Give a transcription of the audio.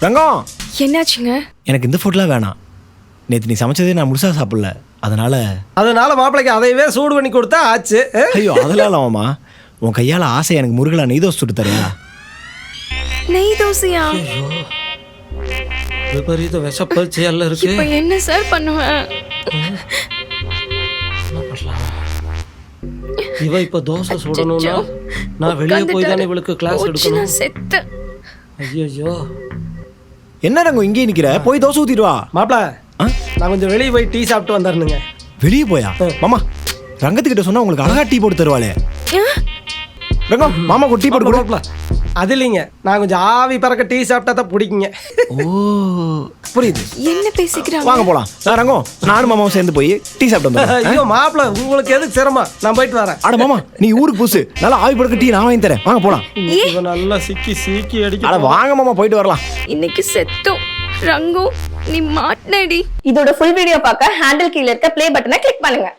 ரங்கம், என்னாச்சுங்க? எனக்கு இந்த ஃபுட்லாம் வேணாம். நேற்று நீ சமைச்சதே நான் முழுசா சாப்பிடல, அதனால மாப்பிள்ளைக்கு அதையவே சூடு பண்ணி கொடுத்தா ஆச்சு. ஐயோ அதெல்லாம் இல்லமாமா, உன் கையால் ஆசை எனக்கு முருகலா நெய் தோசை சுட்டு தரியா? நெய் தோசையா? விபரீத விஷப்பரிச்சையெல்லாம் இருக்கு. இப்போ என்ன சார் பண்ணுவேன்? இவ இப்ப தோசை சுடணும்னா நான் வெளியே போய் தானே இவளுக்கு கிளாஸ் எடுக்கணும். நான் செத்து. ஐயோ என்ன ரங்கம் இங்கே நிக்கிற? போய் தோசை ஊத்திட்டு வா. மாப்பிள்ள, நான் கொஞ்சம் வெளியே போய் டீ சாப்பிட்டு வந்தாருனுங்க. வெளியே போயா? மாமா, ரங்கத்துக்கிட்ட சொன்னா உங்களுக்கு அழகா டீ போட்டு தருவாளே. ரங்கம், மாமாக்கு டீ போட்டு கொடு. மாப்பிள்ள, அது இல்லைங்க, நான் கொஞ்சம் ஆவி பறக்க டீ சாப்பிட்டா தான் பிடிக்குங்க. ஓ புரியுது. என்ன பேசிக்கிறாங்க? வாங்க போலாம். ரங்கம், நானும் மாமாவும் சேர்ந்து போய் டீ சாப்பிட்டு வந்துடுறேன். ஐயோ மாப்பிள்ள, உங்களுக்கு எதுக்கு சிரமம், நான் போயிட்டு வரேன். அட மாமா, நீ ஊருக்கு புதுசு, நல்லா ஆவி பறக்க டீ நான் வாங்கி தரேன். வாங்க போலாம். இவ நல்லா சிக்கி அடிக்க. அட வாங்க மாமா, போயிட்டு வரலாம். இன்னைக்கு செத்தோம். ரங்கு, நீ மாட்னடி. இதோட ஃபுல் வீடியோ பார்க்க ஹேண்டில் கீழ இருக்க ப்ளே பட்டனை கிளிக் பண்ணுங்க.